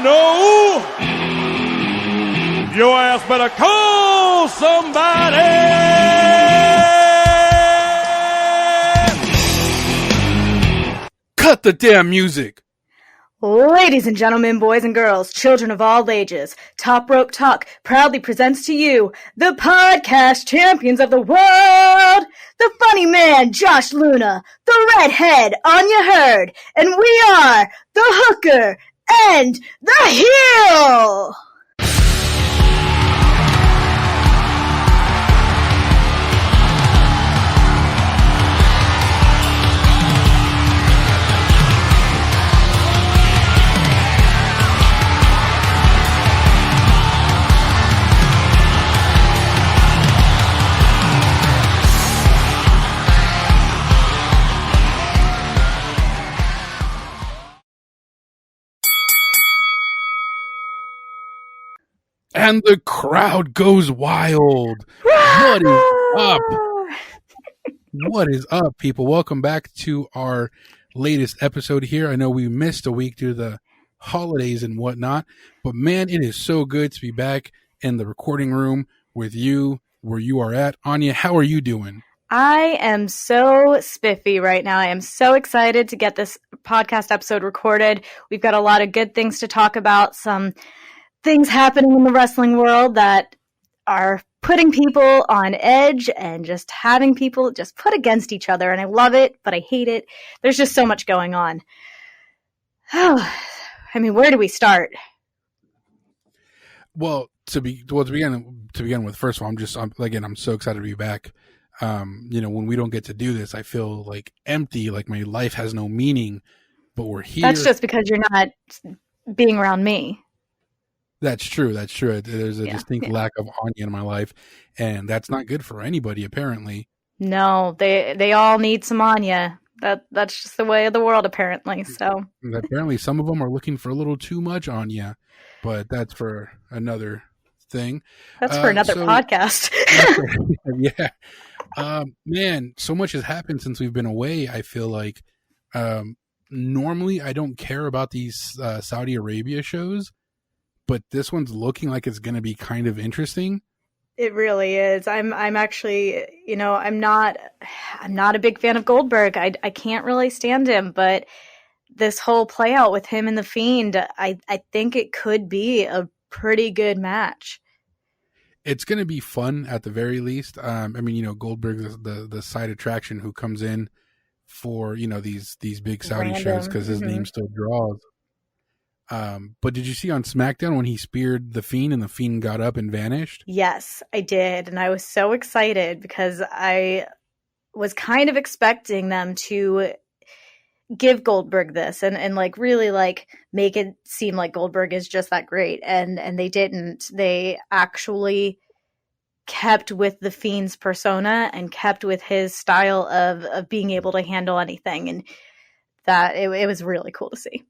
know, your ass better call somebody. Cut the damn music. Ladies and gentlemen, boys and girls, children of all ages, Top Rope Talk proudly presents to you the podcast champions of the world, the funny man, Josh Luna, the redhead, Anya Hurd, and we are the hooker and the heel. And the crowd goes wild. What is up? What is up, people? Welcome back to our latest episode here. I know we missed a week due to the holidays and whatnot, but man, it is so good to be back in the recording room with you where you are at. Anya, how are you doing? I am so spiffy right now. I am so excited to get this podcast episode recorded. We've got a lot of good things to talk about, some things happening in the wrestling world that are putting people on edge and just having people just put against each other. And I love it, but I hate it. There's just so much going on. Oh, I mean, where do we start? Well, to begin with, first of all, I'm so excited to be back. When we don't get to do this, I feel like empty, like my life has no meaning, but we're here. That's just because you're not being around me. That's true. There's a distinct lack of Anya in my life, and that's not good for anybody, apparently. No, they all need some Anya. That's just the way of the world, apparently. So apparently some of them are looking for a little too much Anya, but that's for another thing. That's for another podcast. Yeah. Man, so much has happened since we've been away. I feel like normally I don't care about these Saudi Arabia shows, but this one's looking like it's going to be kind of interesting. It really is. I'm actually, I'm not a big fan of Goldberg. I can't really stand him, but this whole play out with him and the Fiend, I think it could be a pretty good match. It's going to be fun at the very least. Goldberg is the side attraction who comes in for, these big Saudi shows because his name still draws. But did you see on SmackDown when he speared the Fiend and the Fiend got up and vanished? Yes, I did. And I was so excited because I was kind of expecting them to give Goldberg this and really make it seem like Goldberg is just that great. And they didn't. They actually kept with the Fiend's persona and kept with his style of being able to handle anything. And that it was really cool to see.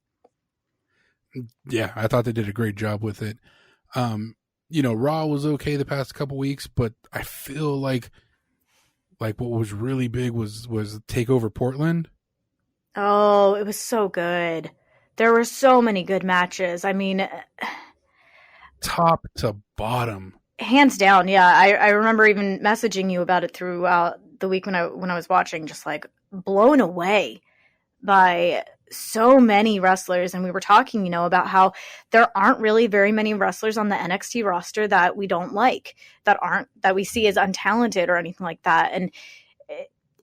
Yeah, I thought they did a great job with it. Raw was okay the past couple weeks, but I feel like what was really big was TakeOver Portland. Oh, it was so good. There were so many good matches. I mean, top to bottom. Hands down, yeah. I remember even messaging you about it throughout the week when I was watching, just blown away by so many wrestlers. And we were talking, about how there aren't really very many wrestlers on the NXT roster that we don't like, that we see as untalented or anything like that. And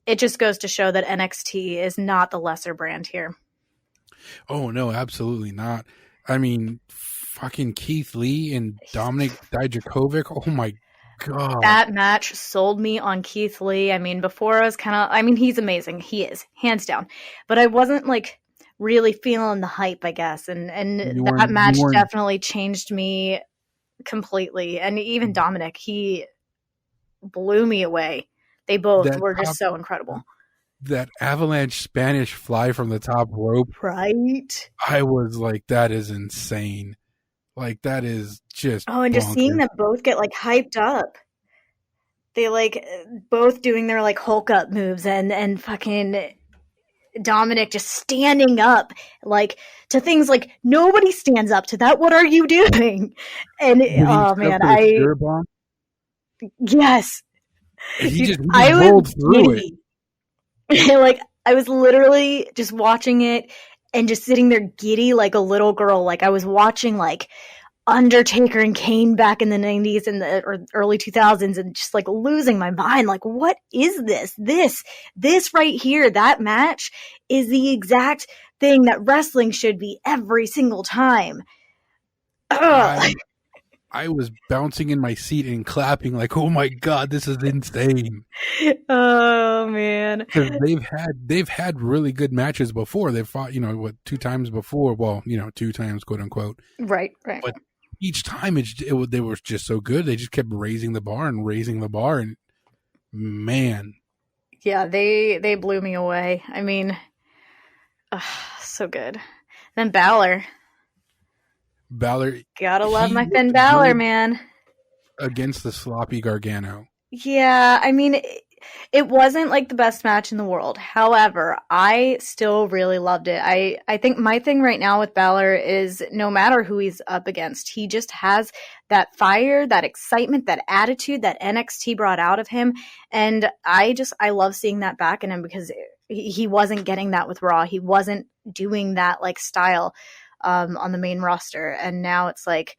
it just goes to show that NXT is not the lesser brand here. Oh no, absolutely not. I mean, fucking Keith Lee and Dominic Dijakovic. Oh my God. That match sold me on Keith Lee. I mean, before I was he's amazing. He is, hands down. But I wasn't really feeling the hype, I guess. And that match definitely changed me completely. And even Dominic, he blew me away. They both were just so incredible. That avalanche Spanish fly from the top rope. Right. I was like, that is insane. That is just and bonkers. just seeing them both get hyped up. They both doing their Hulk up moves and fucking Dominic just standing up, like, to things like, nobody stands up to that. What are you doing? And oh man, yes, he I rolled was through giddy. Like, I was literally just watching it and just sitting there giddy like a little girl. Like, I was watching like Undertaker and Kane back in the 90s and or early 2000s and just like losing my mind. Like, what is this? This right here, that match is the exact thing that wrestling should be every single time. I was bouncing in my seat and clapping like, "Oh my god, this is insane!" Oh man, because they've had really good matches before. They've fought, 2 times before. Well, 2 times, quote unquote. Right. But each time they were just so good. They just kept raising the bar, and man, yeah, they blew me away. I mean, so good. Then Balor, gotta love my Finn Balor, man. Against the sloppy Gargano. Yeah, I mean, it wasn't like the best match in the world. However, I still really loved it. I think my thing right now with Balor is no matter who he's up against, he just has that fire, that excitement, that attitude that NXT brought out of him. And I love seeing that back in him because he wasn't getting that with Raw. He wasn't doing that like style on the main roster. And now it's like,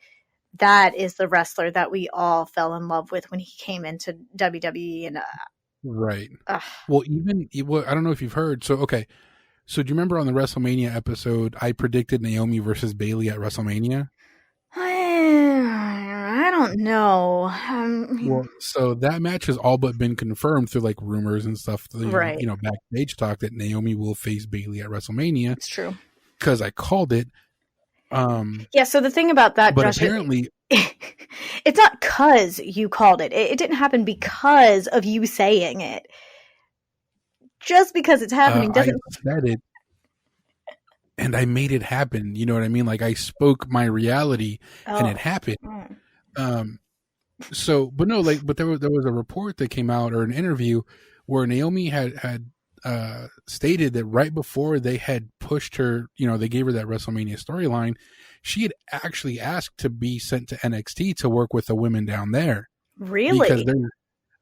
that is the wrestler that we all fell in love with when he came into WWE. And right. Well, I don't know if you've heard. So, okay. So do you remember on the WrestleMania episode, I predicted Naomi versus Bayley at WrestleMania? I don't know. Well, so that match has all but been confirmed through like rumors and stuff. Right. Backstage talk that Naomi will face Bayley at WrestleMania. It's true. Because I called it. Yeah, so the thing about that, but Josh, apparently it's not because you called it. It didn't happen because of you saying it. Just because it's happening doesn't. I said it, and I made it happen. You know what I mean? Like I spoke my reality, and it happened. So, but no, but there was a report that came out or an interview where Naomi had stated that right before they had pushed her, they gave her that WrestleMania storyline, she had actually asked to be sent to NXT to work with the women down there. Really?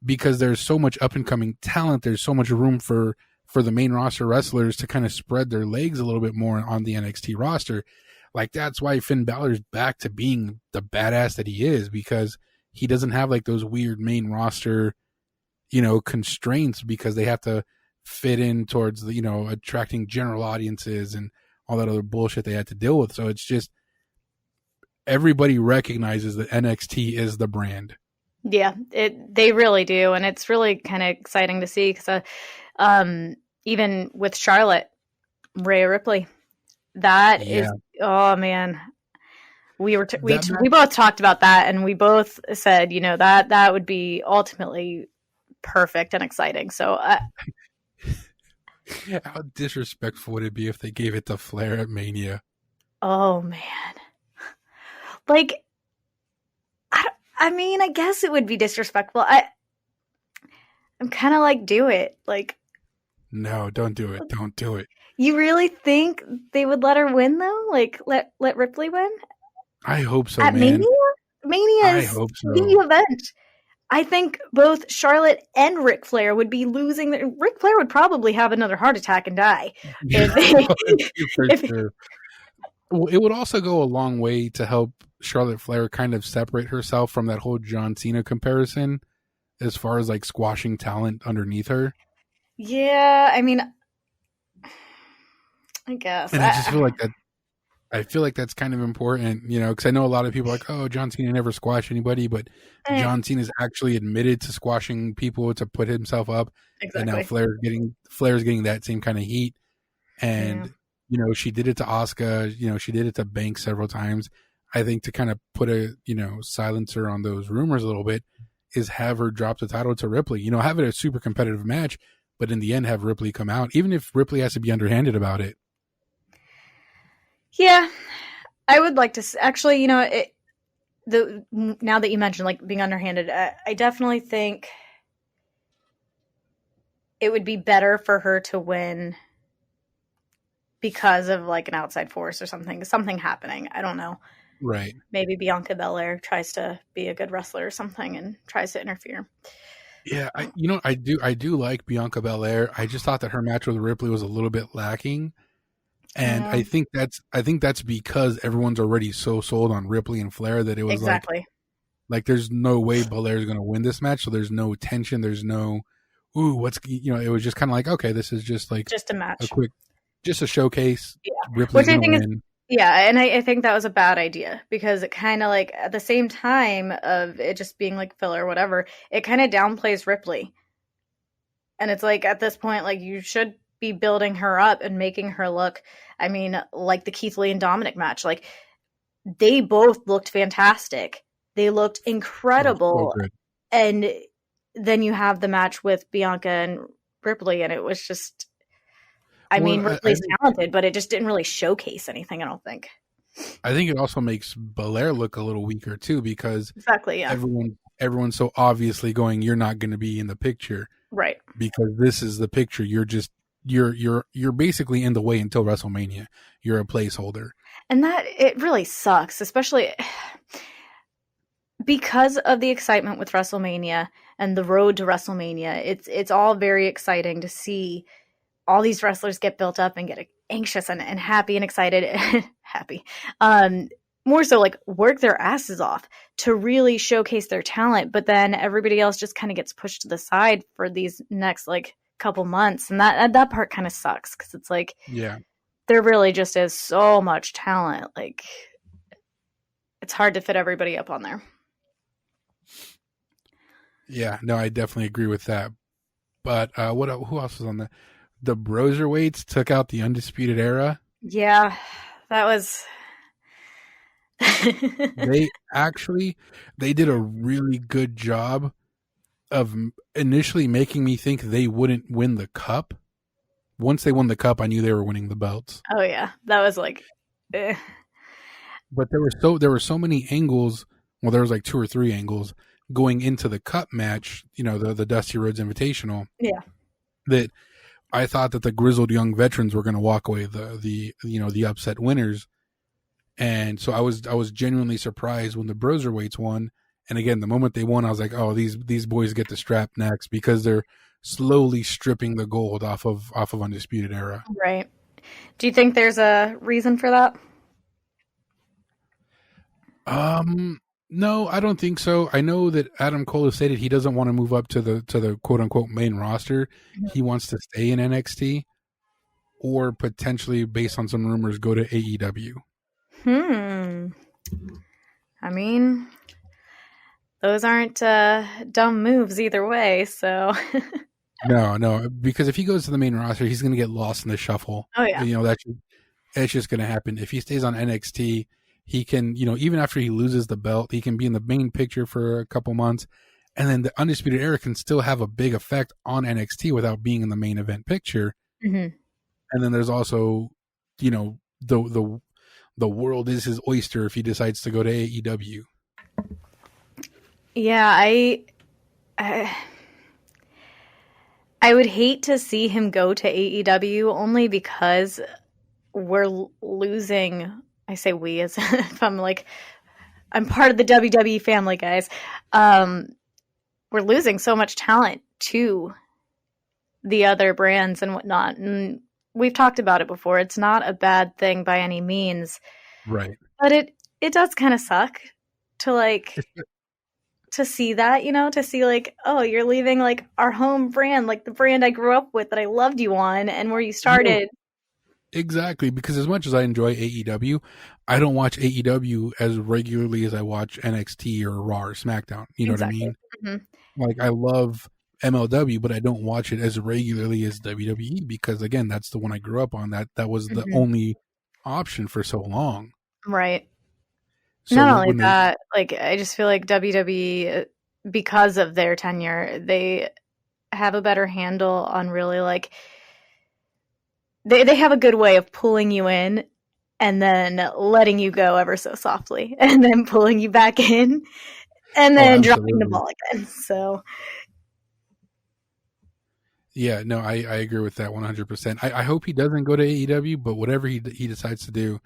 Because there's so much up and coming talent. There's so much room for the main roster wrestlers to kind of spread their legs a little bit more on the NXT roster. Like that's why Finn Balor's back to being the badass that he is, because he doesn't have like those weird main roster, constraints, because they have to fit in towards the, attracting general audiences and all that other bullshit they had to deal with. So it's just, everybody recognizes that NXT is the brand. Yeah, they really do. And it's really kind of exciting to see because even with Charlotte, Rhea Ripley, that is, oh man, we both talked about that, and we both said, that would be ultimately perfect and exciting. So how disrespectful would it be if they gave it to Flair at Mania? Oh man, like I mean, I guess it would be disrespectful. I'm kind of like, do it. Like, no, don't do it. Don't do it. You really think they would let her win though? Like, let Ripley win? I hope so, at man. Mania is the event. I think both Charlotte and Ric Flair would be losing. Ric Flair would probably have another heart attack and die. Sure. Well, it would also go a long way to help Charlotte Flair kind of separate herself from that whole John Cena comparison as far as like squashing talent underneath her. Yeah, I mean, I guess. And I just feel like that. I feel like that's kind of important, because I know a lot of people are like, oh, John Cena never squashed anybody, but John Cena's actually admitted to squashing people to put himself up. Exactly. And now Flair's getting that same kind of heat. And, she did it to Asuka, she did it to Banks several times. I think to kind of put a, silencer on those rumors a little bit is have her drop the title to Ripley, have it a super competitive match, but in the end have Ripley come out, even if Ripley has to be underhanded about it. Yeah, I would like to actually, now that you mentioned like being underhanded, I definitely think it would be better for her to win because of like an outside force or something happening. I don't know. Right. Maybe Bianca Belair tries to be a good wrestler or something and tries to interfere. Yeah, I do like Bianca Belair. I just thought that her match with Ripley was a little bit lacking. And Yeah. I think that's because everyone's already so sold on Ripley and Flair that it was Exactly. like there's no way Belair's going to win this match, so there's no tension, there's no it was just kind of like, okay, this is just like Just a match. just a showcase. Yeah. Ripley's Which I going to think win. is, yeah, and I think that was a bad idea because it kind of like at the same time of it just being like filler or whatever, it kind of downplays Ripley. And it's like at this point, like you should be building her up and making her look, I mean, like the Keith Lee and Dominic match. Like they both looked fantastic. They looked incredible. So good. And then you have the match with Bianca and Ripley, and it was just, I mean, Ripley's talented, but it just didn't really showcase anything, I don't think. I think it also makes Belair look a little weaker too because Exactly, yeah. everyone's so obviously going, you're not going to be in the picture. Right. Because this is the picture. You're basically in the way until WrestleMania. You're a placeholder. And that it really sucks, especially because of the excitement with WrestleMania and the road to WrestleMania. It's all very exciting to see all these wrestlers get built up and get anxious and happy and excited. Happy. More so like work their asses off to really showcase their talent, but then everybody else just kind of gets pushed to the side for these next like couple months, and that part kind of sucks because it's like, yeah, there really just is so much talent. Like it's hard to fit everybody up on there. Yeah, no, I definitely agree with that. But who else was on the Broserweights took out the Undisputed Era? Yeah, that was. they did a really good job of initially making me think they wouldn't win the cup. Once they won the cup, I knew they were winning the belts. Oh yeah, that was like. But there were so many angles. Well, there was like 2 or 3 angles going into the cup match. You know, the Dusty Rhodes Invitational. Yeah. That I thought that the grizzled young veterans were going to walk away the upset winners. And so I was genuinely surprised when the Broserweights won. And again, the moment they won, I was like, oh, these boys get the strap next because they're slowly stripping the gold off of Undisputed Era. Right. Do you think there's a reason for that? No, I don't think so. I know that Adam Cole has stated he doesn't want to move up to the quote unquote main roster. Mm-hmm. He wants to stay in NXT or potentially, based on some rumors, go to AEW. I mean, those aren't dumb moves either way, so. No, because if he goes to the main roster, he's going to get lost in the shuffle. Oh, yeah. You know, that's just going to happen. If he stays on NXT, he can, you know, even after he loses the belt, he can be in the main picture for a couple months, and then the Undisputed Era can still have a big effect on NXT without being in the main event picture. Mm-hmm. And then there's also, you know, the world is his oyster if he decides to go to AEW. Yeah, I would hate to see him go to AEW only because we're losing. I say we as if I'm part of the WWE family, guys. We're losing so much talent to the other brands and whatnot. And we've talked about it before. It's not a bad thing by any means. Right. But it does kind of suck to to see that, you know, to see like, oh, you're leaving like our home brand, like the brand I grew up with that I loved you on and where you started. Exactly, because as much as I enjoy AEW, I don't watch AEW as regularly as I watch NXT or Raw or SmackDown. You know exactly. What I mean? Mm-hmm. Like, I love MLW, but I don't watch it as regularly as WWE because, again, that's the one I grew up on. That was the only option for so long. Right. So not only that, like, I just feel like WWE, because of their tenure, they have a better handle on really, like, they have a good way of pulling you in and then letting you go ever so softly and then pulling you back in and then dropping the ball again. So Yeah, no, I agree with that 100%. I hope he doesn't go to AEW, but whatever he decides to do,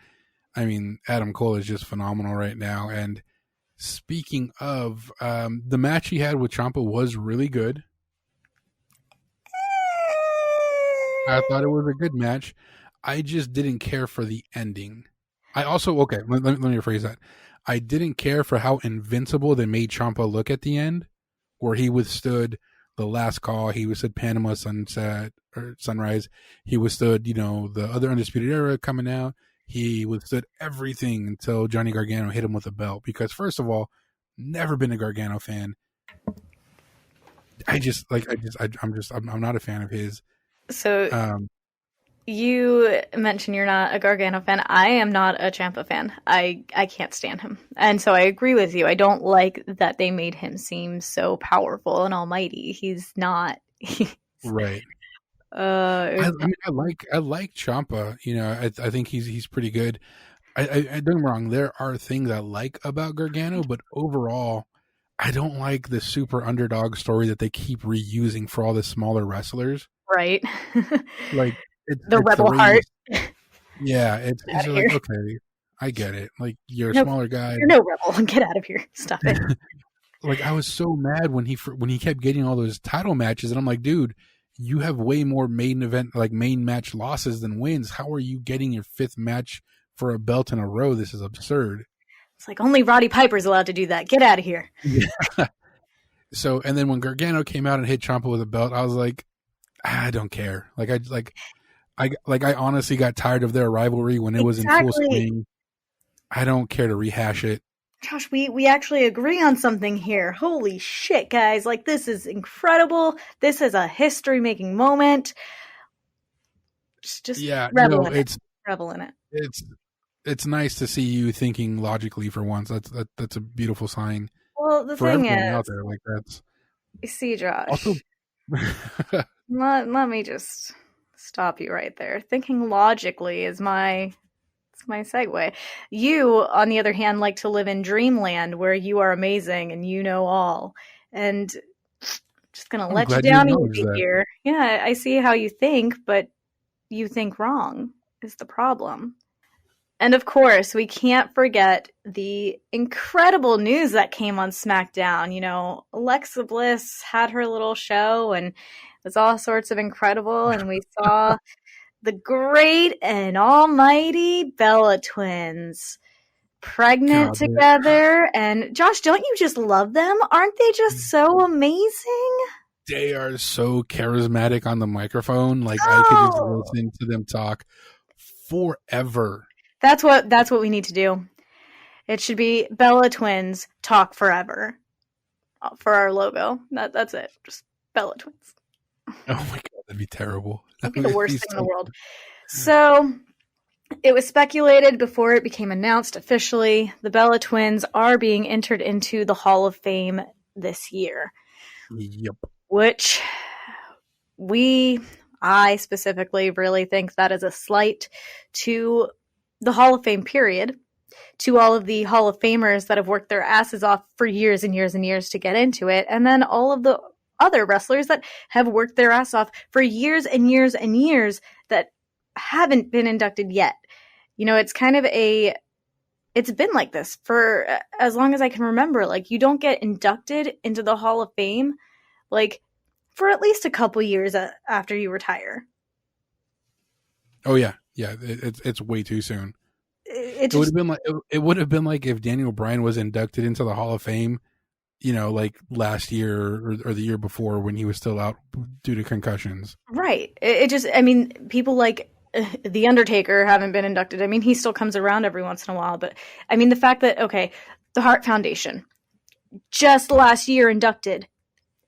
I mean, Adam Cole is just phenomenal right now. And speaking of, the match he had with Ciampa was really good. I thought it was a good match. I just didn't care for the ending. I also, okay, let me rephrase that. I didn't care for how invincible they made Ciampa look at the end, where he withstood the last call. He withstood Panama Sunset or Sunrise. He withstood, the other Undisputed Era coming out. He withstood everything until Johnny Gargano hit him with a belt. Because first of all, never been a Gargano fan. I'm not a fan of his. So you mentioned you're not a Gargano fan. I am not a Ciampa fan. I can't stand him. And so I agree with you. I don't like that they made him seem so powerful and almighty. He's not. Right. I mean, I like Ciampa. I think he's pretty good. I don't get me wrong. There are things I like about Gargano, but overall, I don't like the super underdog story that they keep reusing for all the smaller wrestlers. Right. Like the rebel heart. Yeah, it's like, okay, I get it. Like, you're a smaller guy. You're no rebel. Get out of here. Stop it. Like, I was so mad when he kept getting all those title matches, and I'm like, dude, you have way more main match losses than wins. How are you getting your 5th match for a belt in a row? This is absurd. It's like only Roddy Piper's allowed to do that. Get out of here. Yeah. So, and then when Gargano came out and hit Ciampa with a belt, I was like, I don't care. I honestly got tired of their rivalry when it was in full swing. I don't care to rehash it. Josh, we actually agree on something here. Holy shit, guys. Like, this is incredible. This is a history-making moment. Just revel in it. Revel in it. It's nice to see you thinking logically for once. That's a beautiful sign. Well, the thing is, out there, like, that's. You see, Josh. Also, let me just stop you right there. Thinking logically is my segue. You, on the other hand, like to live in dreamland where you are amazing and you know all. And just gonna let you down easy here. Yeah, I see how you think, but you think wrong is the problem. And of course, we can't forget the incredible news that came on SmackDown. Alexa Bliss had her little show and it was all sorts of incredible. And we saw the great and almighty Bella twins pregnant together. And Josh, don't you just love them? Aren't they just so amazing? They are so charismatic on the microphone. Like, I could just listen to them talk forever. That's what we need to do. It should be Bella Twins talk forever for our logo. That's it. Just Bella Twins. Oh my god, that'd be terrible. That'd be the worst thing in the world. So it was speculated before it became announced officially. The Bella Twins are being entered into the Hall of Fame this year. Yep. Which I specifically really think that is a slight to the Hall of Fame period, to all of the Hall of Famers that have worked their asses off for years and years and years to get into it, and then all of the other wrestlers that have worked their ass off for years and years and years that haven't been inducted yet. It's kind of it's been like this for as long as I can remember. Like, you don't get inducted into the Hall of Fame, like, for at least a couple years after you retire. Oh yeah. Yeah, it's way too soon. It would have been like if Daniel Bryan was inducted into the Hall of Fame, like last year or the year before when he was still out due to concussions. Right. People like The Undertaker haven't been inducted. He still comes around every once in a while, but the fact that the Hart Foundation just last year inducted,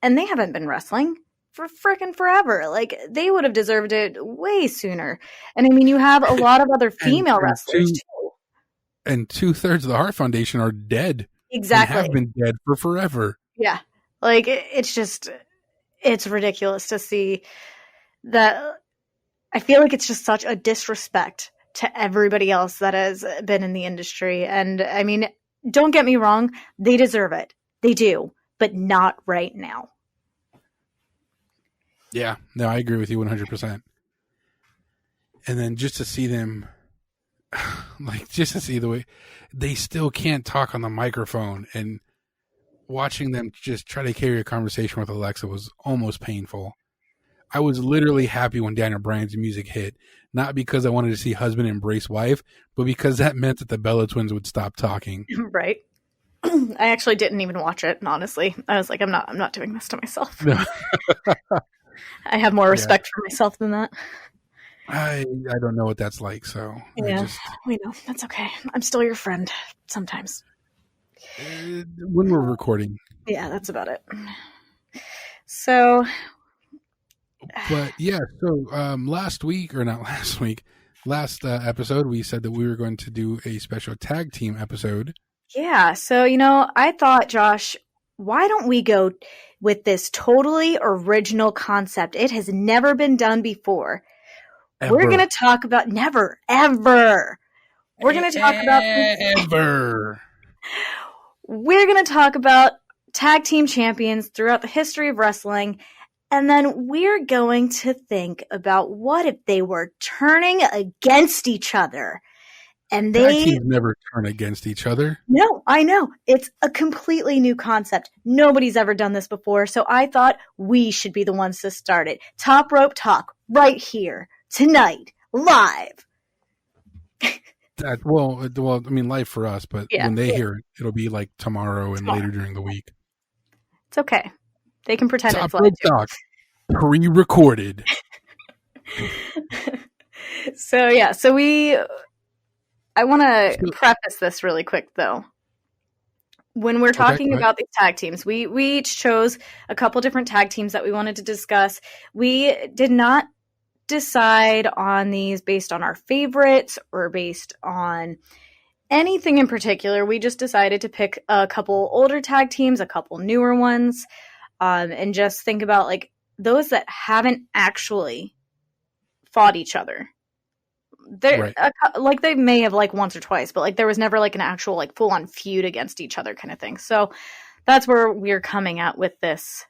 and they haven't been wrestling for frickin' forever. Like, they would have deserved it way sooner. And you have a lot of other female wrestlers too. And 2/3 of the Hart Foundation are dead. Exactly. And have been dead for forever. Yeah. Like, it's ridiculous to see that. I feel like it's just such a disrespect to everybody else that has been in the industry. And don't get me wrong, they deserve it. They do, but not right now. Yeah, no, I agree with you 100%. And then just to see them, like, just to see the way they still can't talk on the microphone, and watching them just try to carry a conversation with Alexa was almost painful. I was literally happy when Daniel Bryan's music hit, not because I wanted to see husband embrace wife, but because that meant that the Bella twins would stop talking. Right. I actually didn't even watch it, honestly. I was like, I'm not doing this to myself. No. I have more respect for myself than that. I don't know what that's like, so yeah, we know. That's okay. I'm still your friend sometimes. When we're recording. Yeah, that's about it. So, but yeah, so last episode, we said that we were going to do a special tag team episode. Yeah, so, I thought, Josh, why don't we go with this totally original concept? It has never been done before. Ever. We're going to talk about never, ever. We're going to talk about ever. We're going to talk about tag team champions throughout the history of wrestling. And then we're going to think about what if they were turning against each other. And tag teams never turn against each other. No, I know. It's a completely new concept. Nobody's ever done this before. So I thought we should be the ones to start it. Top Rope Talk right here tonight, live. Well, I mean, live for us, but when they hear it, it'll be like tomorrow and later during the week. It's okay. They can pretend Top it's live. Talk, pre-recorded. So I want to preface this really quick, though. When we're talking about these tag teams, we each chose a couple different tag teams that we wanted to discuss. We did not decide on these based on our favorites or based on anything in particular. We just decided to pick a couple older tag teams, a couple newer ones, and just think about like those that haven't actually fought each other. They're like they may have like once or twice, but like there was never like an actual like full on feud against each other kind of thing. So that's where we're coming at with this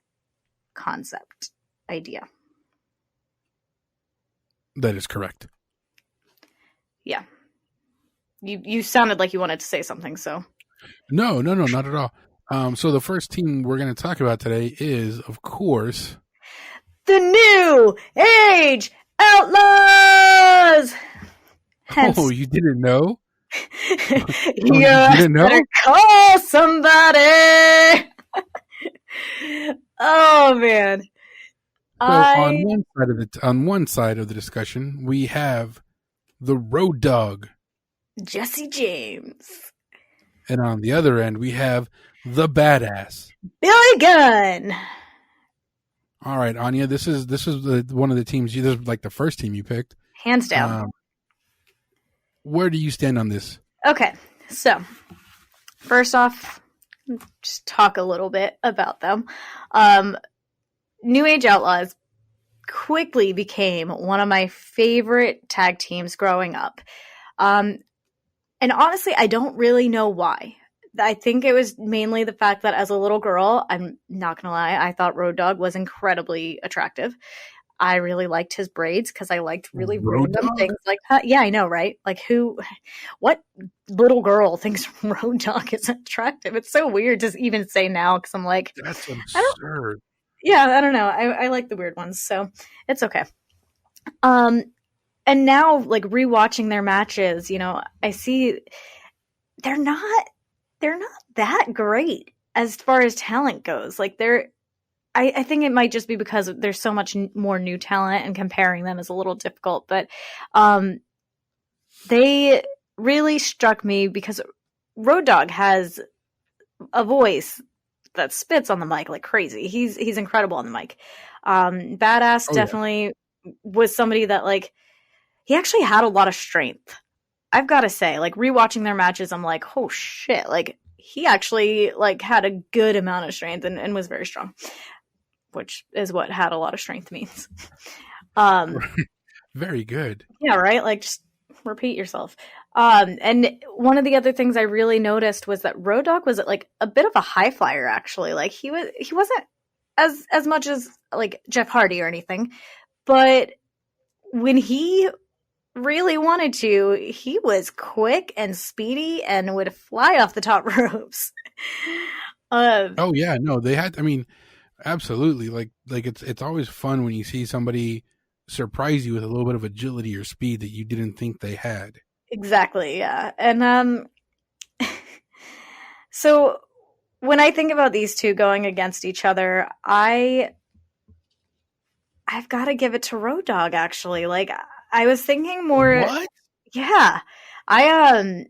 concept idea. That is correct. Yeah. You sounded like you wanted to say something, so. No, not at all. So the first team we're going to talk about today is, of course, the New Age Outlaws! Hence, you didn't know? You didn't know? Better call somebody! Oh, man. So on one side of the discussion, we have the Road Dogg, Jesse James, and on the other end we have the Badass, Billy Gunn. All right, Anya, this is one of the teams. This is like the first team you picked, hands down. Where do you stand on this? Okay, so first off, just talk a little bit about them. New Age Outlaws quickly became one of my favorite tag teams growing up. And honestly, I don't really know why. I think it was mainly the fact that as a little girl, I'm not going to lie, I thought Road Dogg was incredibly attractive. I really liked his braids because I liked really random things like that. Yeah, I know, right? Like what little girl thinks Road Dogg is attractive? It's so weird to even say now because I'm like, that's absurd. I don't know. I like the weird ones, so it's okay. And now, like rewatching their matches, I see they're not that great as far as talent goes. Like I think it might just be because there's so much more new talent, and comparing them is a little difficult. But they really struck me because Road Dogg has a voice that spits on the mic like crazy. He's incredible on the mic. Badass definitely was somebody that like he actually had a lot of strength. I've got to say, like rewatching their matches, I'm like, oh shit! Like he actually like had a good amount of strength and was very strong, which is what had a lot of strength means. Very good. Yeah, right. Like just repeat yourself. And one of the other things I really noticed was that Road Dogg was like a bit of a high flyer, actually. Like he wasn't as much as like Jeff Hardy or anything, but when he really wanted to, he was quick and speedy and would fly off the top ropes. Oh yeah, no, they had. I mean, absolutely. Like it's always fun when you see somebody surprise you with a little bit of agility or speed that you didn't think they had. Exactly, yeah. And so when I think about these two going against each other, I've got to give it to Road Dogg, actually. Like, I was thinking more. What? Yeah, I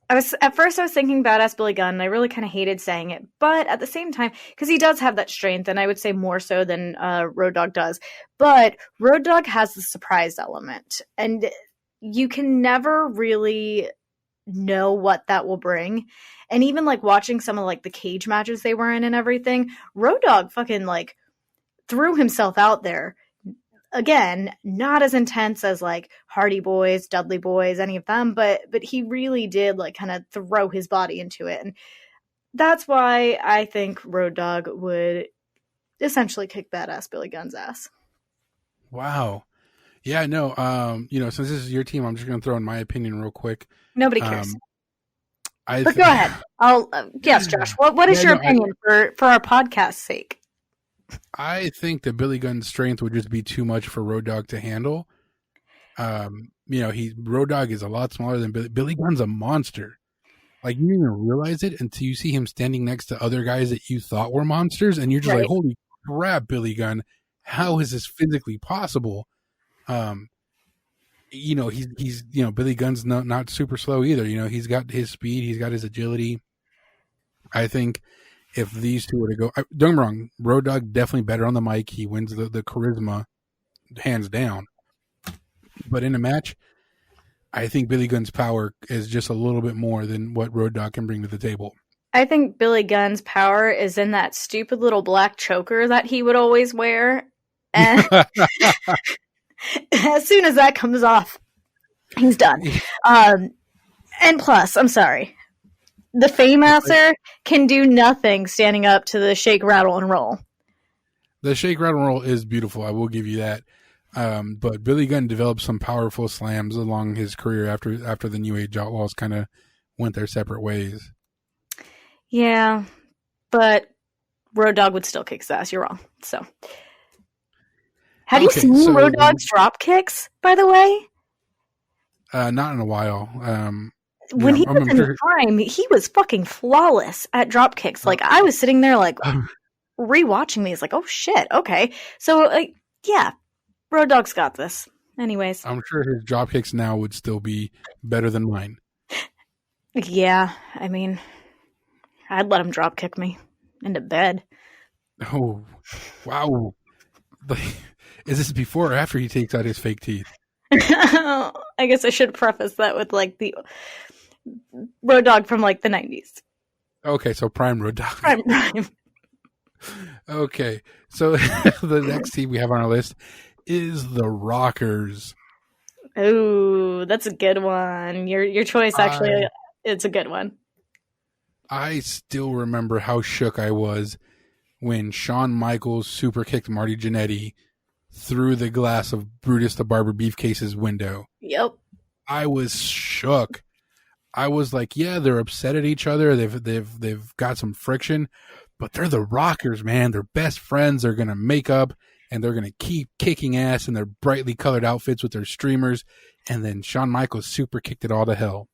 was at first I was thinking Badass Billy Gunn, and I really kind of hated saying it, but at the same time, because he does have that strength, and I would say more so than Road Dogg does. But Road Dogg has the surprise element, and you can never really know what that will bring. And even like watching some of like the cage matches they were in and everything, Road Dogg fucking like threw himself out there. Again, not as intense as like Hardy Boys, Dudley Boys, any of them, but he really did like kind of throw his body into it. And that's why I think Road Dogg would essentially kick Badass Billy Gunn's ass. Wow. Yeah, no, since this is your team, I'm just going to throw in my opinion real quick. Nobody cares. But go ahead. Yes, Josh. What is your opinion for our podcast's sake? I think that Billy Gunn's strength would just be too much for Road Dogg to handle. Road Dogg is a lot smaller than Billy. Billy Gunn's a monster. Like, you didn't even realize it until you see him standing next to other guys that you thought were monsters, and you're just like, holy crap, Billy Gunn, how is this physically possible? He's Billy Gunn's not super slow either. He's got his speed, he's got his agility. I think if these two were to go, don't get me wrong, Road Dogg definitely better on the mic. He wins the charisma, hands down. But in a match, I think Billy Gunn's power is just a little bit more than what Road Dogg can bring to the table. I think Billy Gunn's power is in that stupid little black choker that he would always wear. And as soon as that comes off, he's done. And plus, I'm sorry, the Fame-Asser can do nothing standing up to the shake, rattle, and roll. The shake, rattle, and roll is beautiful. I will give you that. But Billy Gunn developed some powerful slams along his career after the New Age Outlaws kind of went their separate ways. Yeah, but Road Dogg would still kick his ass. You're wrong. So, have you seen Road Dogg's drop kicks, by the way? Not in a while. When he was in the prime, he was fucking flawless at drop kicks. Like, I was sitting there like rewatching these, like, oh shit, okay. So, yeah, Road Dogg's got this. Anyways, I'm sure his drop kicks now would still be better than mine. Yeah, I mean, I'd let him drop kick me into bed. Oh, wow. Is this before or after he takes out his fake teeth? I guess I should preface that with like the Road Dogg from like the 90s. Okay, so prime Road Dogg. Prime. Okay, so the next team we have on our list is the Rockers. Oh, that's a good one. Your choice, actually, it's a good one. I still remember how shook I was when Shawn Michaels super kicked Marty Jannetty through the glass of Brutus the Barber Beefcase's window. Yep. I was shook. I was like, yeah, they're upset at each other. They've got some friction, but they're the Rockers, man. They're best friends. They're gonna make up and they're gonna keep kicking ass in their brightly colored outfits with their streamers. And then Shawn Michaels super kicked it all to hell.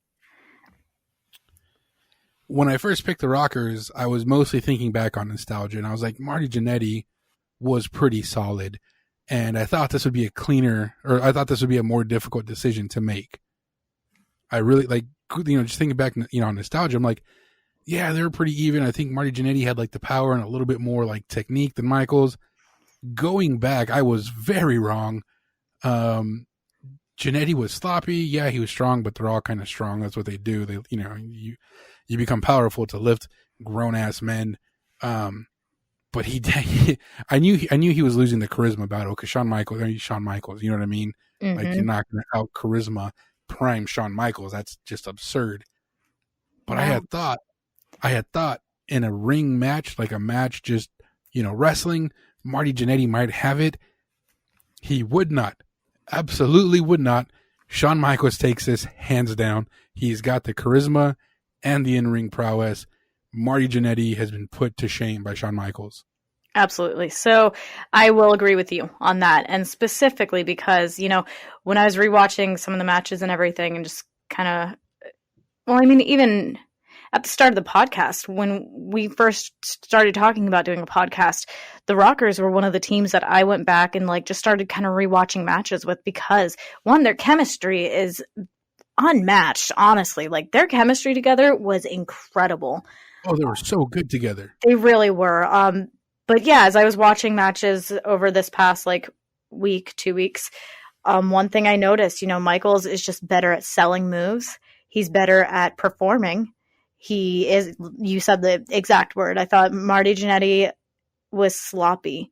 When I first picked the Rockers, I was mostly thinking back on nostalgia, and I was like, Marty Jannetty was pretty solid. And I thought this would be a more difficult decision to make. I really just thinking back, on nostalgia, I'm like, yeah, they're pretty even. I think Marty Jannetty had like the power and a little bit more like technique than Michaels. Going back, I was very wrong. Jannetty was sloppy. Yeah, he was strong, but they're all kind of strong. That's what they do. They, you become powerful to lift grown ass men. But I knew he was losing the charisma battle because Shawn Michaels, you know what I mean? Mm-hmm. Like, you're not going to out charisma prime Shawn Michaels. That's just absurd. But wow. I had thought in a ring match, like a match just, wrestling, Marty Jannetty might have it. He would not. Absolutely would not. Shawn Michaels takes this hands down. He's got the charisma and the in-ring prowess. Marty Jannetty has been put to shame by Shawn Michaels. Absolutely. So I will agree with you on that. And specifically because, when I was rewatching some of the matches and everything and just kind of, even at the start of the podcast, when we first started talking about doing a podcast, the Rockers were one of the teams that I went back and just started kind of rewatching matches with because, one, their chemistry is unmatched, honestly. Their chemistry together was incredible. Oh, they were so good together. They really were. But yeah, as I was watching matches over this past week, 2 weeks, one thing I noticed, Michaels is just better at selling moves. He's better at performing. You said the exact word. I thought Marty Jannetty was sloppy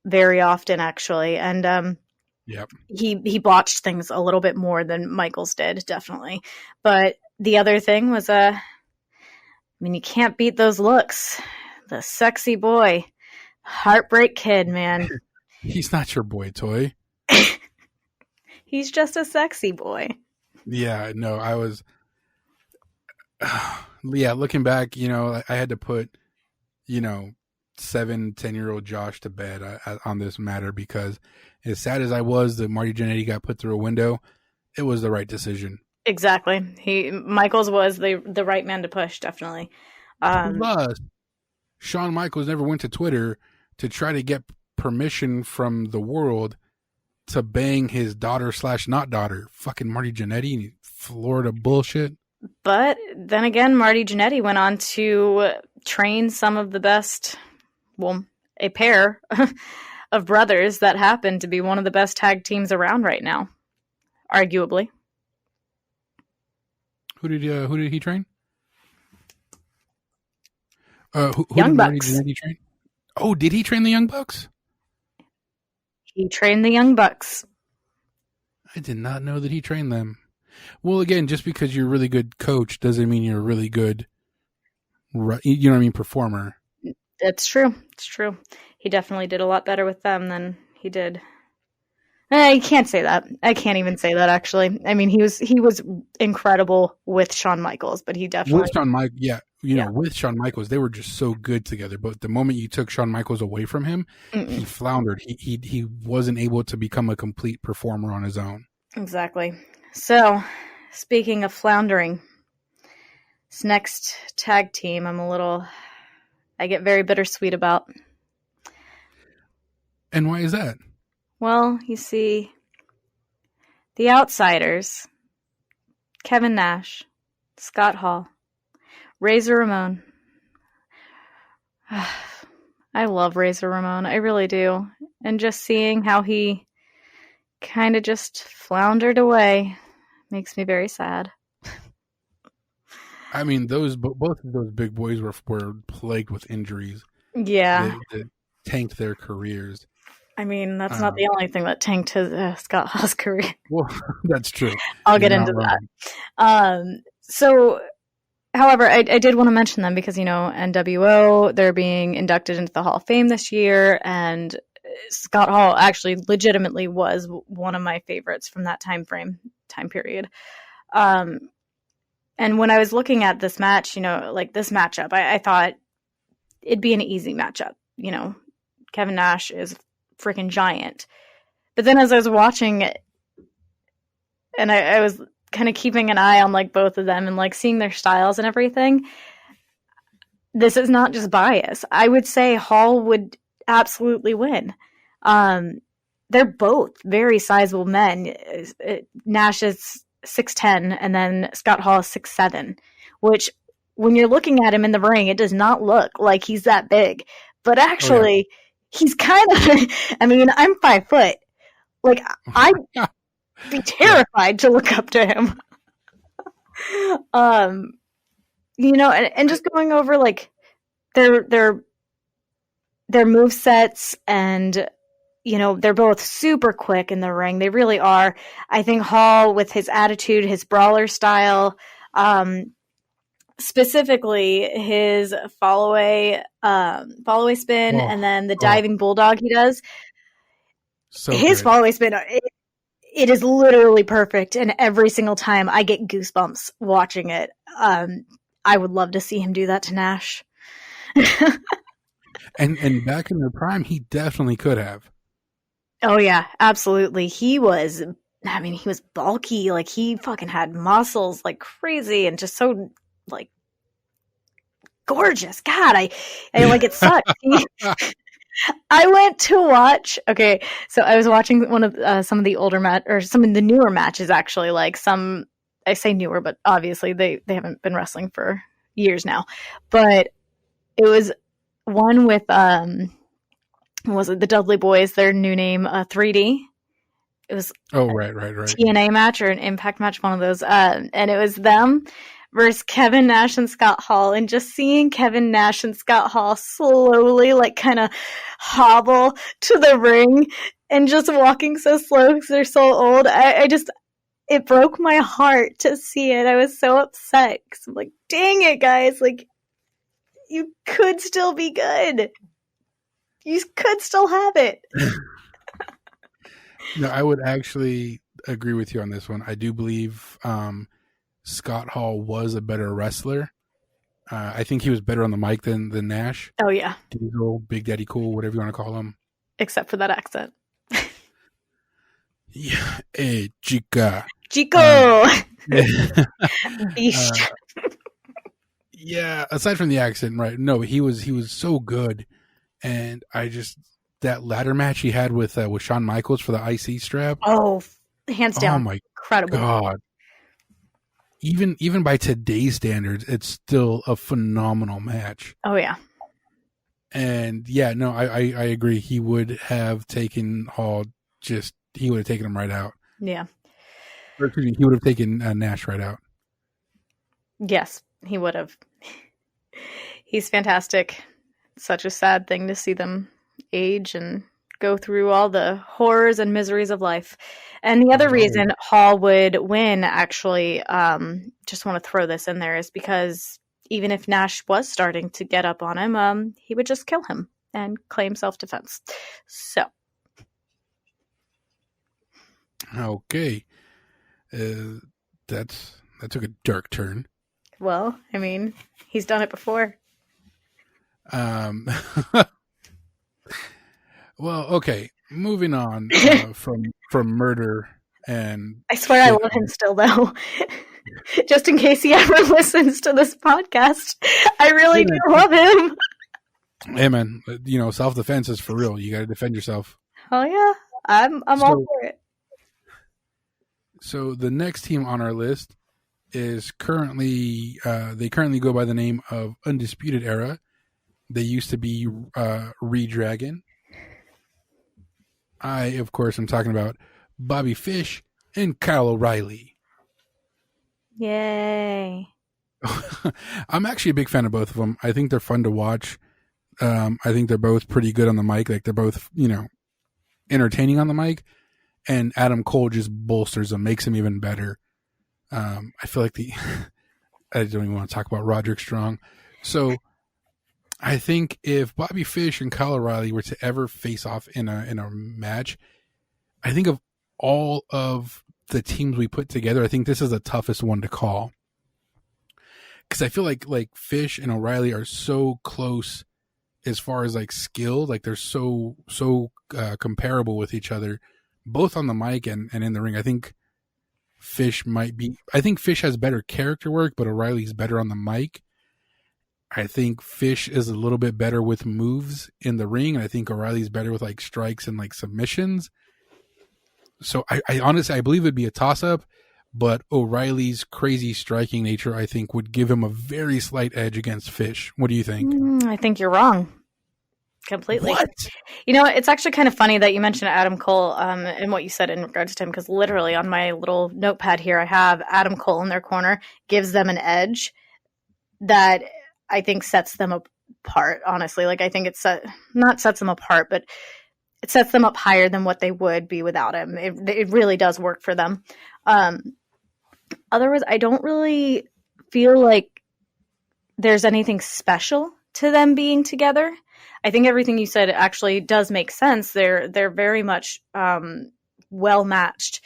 very often, actually. And yep. he botched things a little bit more than Michaels did, definitely. But the other thing was, you can't beat those looks. The sexy boy. Heartbreak Kid, man. He's not your boy toy. He's just a sexy boy. Yeah, no, I was... looking back, I had to put, 7-10-year-old Josh to bed on this matter because as sad as I was that Marty Jannetty got put through a window, it was the right decision. Exactly. Michaels was the right man to push, definitely. Plus, Shawn Michaels never went to Twitter to try to get permission from the world to bang his daughter/not daughter. Fucking Marty Jannetty, Florida bullshit. But then again, Marty Jannetty went on to train some of the best, a pair of brothers that happen to be one of the best tag teams around right now, arguably. Who did he train? Who Young did Marty Bucks. Jannetty train? Oh, did he train the Young Bucks? He trained the Young Bucks. I did not know that he trained them. Well, again, just because you're a really good coach doesn't mean you're a really good, performer. It's true. It's true. He definitely did a lot better with them than he did. I can't say that. I can't even say that, actually. He was incredible with Shawn Michaels, but he definitely... With Shawn Michaels, yeah. With Shawn Michaels, they were just so good together. But the moment you took Shawn Michaels away from him, he floundered. He wasn't able to become a complete performer on his own. Exactly. So, speaking of floundering, this next tag team, I get very bittersweet about. And why is that? Well, you see, the Outsiders, Kevin Nash, Scott Hall, Razor Ramon. I love Razor Ramon. I really do. And just seeing how he kind of just floundered away makes me very sad. Both of those big boys were plagued with injuries. Yeah. That tanked their careers. That's not the only thing that tanked his Scott Hall's career. Well, that's true. I'll get into that. So, however, I did want to mention them because, NWO, they're being inducted into the Hall of Fame this year, and Scott Hall actually legitimately was one of my favorites from that time period. And when I was looking at this match, this matchup, I thought it'd be an easy matchup. Kevin Nash is freaking giant. But then as I was watching it, and I was kind of keeping an eye on both of them and seeing their styles and everything, this is not just bias. I would say Hall would absolutely win. They're both very sizable men. Nash is 6'10", and then Scott Hall is 6'7", which when you're looking at him in the ring, it does not look like he's that big. But actually, he's kind of, I'm 5 foot. I'd be terrified to look up to him. And just going over their move sets, and they're both super quick in the ring. They really are. I think Hall, with his attitude, his brawler style, specifically his follow away spin, and then the diving bulldog he does. So his good. follow away spin, it is literally perfect, and every single time I get goosebumps watching it. I would love to see him do that to Nash. And back in their prime, he definitely could have. Oh yeah, absolutely. He was bulky, like he fucking had muscles like crazy, and just so like gorgeous. God, I like it sucked. I went to watch. Okay, so I was watching one of some of the older some of the newer matches. Actually, like some, I say newer, but obviously they haven't been wrestling for years now. But it was one with was it the Dudley Boys? Their new name, 3D. It was right. TNA match or an Impact match, one of those. And it was them versus Kevin Nash and Scott Hall, and just seeing Kevin Nash and Scott Hall slowly like kind of hobble to the ring and just walking so slow because they're so old. It broke my heart to see it. I was so upset because I'm like, dang it, guys, like you could still be good. You could still have it. No, I would actually agree with you on this one. I do believe Scott Hall was a better wrestler. I think he was better on the mic than Nash. Oh, yeah. Diesel, Big Daddy Cool, whatever you want to call him. Except for that accent. Yeah. Hey, Chica. Chico! Yeah, aside from the accent, right? No, he was so good. And that ladder match he had with Shawn Michaels for the IC strap. Oh, hands down. Oh my incredible. God. Even by today's standards, it's still a phenomenal match. Oh yeah. And yeah, no, I agree. He would have taken Hall. He would have taken him right out. Yeah. Or, excuse me, he would have taken Nash right out. Yes, he would have. He's fantastic. Such a sad thing to see them age and go through all the horrors and miseries of life. And the other reason Hall would win, actually, just want to throw this in there, is because even if Nash was starting to get up on him, he would just kill him and claim self-defense. So. Okay. That took a dark turn. Well, I mean, he's done it before. Well, okay. Moving on from murder and. I swear I love him still, though. Just in case he ever listens to this podcast, I really do love him. Hey man, self-defense is for real. You got to defend yourself. Oh yeah, I'm all for it. So the next team on our list is currently go by the name of Undisputed Era. They used to be Redragon. I, of course, am talking about Bobby Fish and Kyle O'Reilly. Yay. I'm actually a big fan of both of them. I think they're fun to watch. I think they're both pretty good on the mic. Like, they're both, entertaining on the mic. And Adam Cole just bolsters them, makes him even better. I feel like I don't even want to talk about Roderick Strong. So I think if Bobby Fish and Kyle O'Reilly were to ever face off in a match, I think of all of the teams we put together, I think this is the toughest one to call. Because I feel like Fish and O'Reilly are so close as far as like skill, like they're so comparable with each other, both on the mic and in the ring. I think Fish has better character work, but O'Reilly's better on the mic. I think Fish is a little bit better with moves in the ring, and I think O'Reilly's better with like strikes and like submissions. So I honestly, I believe it'd be a toss-up, but O'Reilly's crazy striking nature, I think, would give him a very slight edge against Fish. What do you think? I think you're wrong. Completely. What? It's actually kind of funny that you mentioned Adam Cole and what you said in regards to him, because literally on my little notepad here, I have Adam Cole in their corner, gives them an edge that I think sets them apart, honestly. Like, I think not sets them apart, but it sets them up higher than what they would be without him. It really does work for them. Otherwise, I don't really feel like there's anything special to them being together. I think everything you said actually does make sense. They're very much well matched.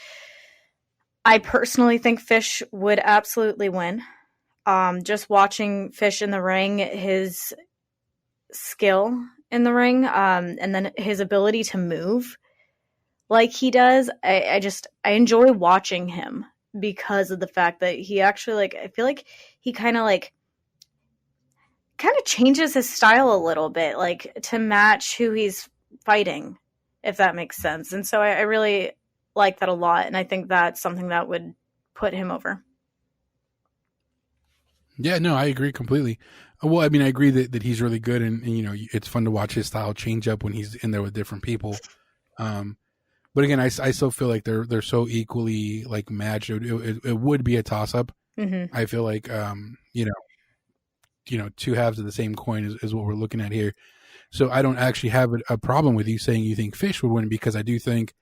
I personally think Fish would absolutely win. Just watching Fish in the ring, his skill in the ring, and then his ability to move like he does, I enjoy watching him because of the fact that he actually, like, I feel like he kind of changes his style a little bit, like, to match who he's fighting, if that makes sense. And so I really like that a lot, and I think that's something that would put him over. Yeah, no, I agree completely. Well, I mean, I agree that he's really good, and it's fun to watch his style change up when he's in there with different people. But again, I still feel like they're so equally like matched. It would be a toss up. Mm-hmm. I feel like two halves of the same coin is what we're looking at here. So I don't actually have a problem with you saying you think Fish would win, because I do think,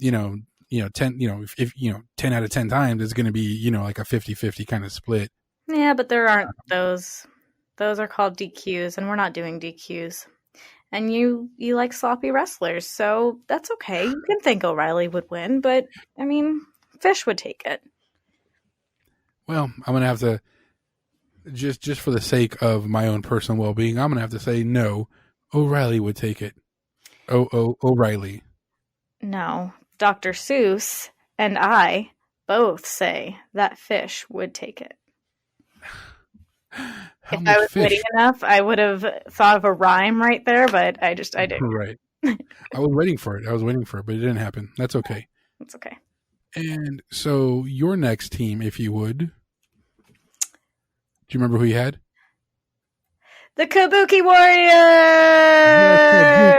10 out of 10 times it's going to be, like a 50-50 kind of split. Yeah, but there aren't those. Those are called DQs, and we're not doing DQs. And you like sloppy wrestlers, so that's okay. You can think O'Reilly would win, but, I mean, Fish would take it. Well, I'm going to have to, just for the sake of my own personal well-being, I'm going to have to say no, O'Reilly would take it. O'Reilly. No, Dr. Seuss and I both say that Fish would take it. If I was waiting enough, I would have thought of a rhyme right there, but I didn't. Right. I was waiting for it, but it didn't happen. That's okay. That's okay. And so your next team, if you would. Do you remember who you had? The Kabuki Warriors!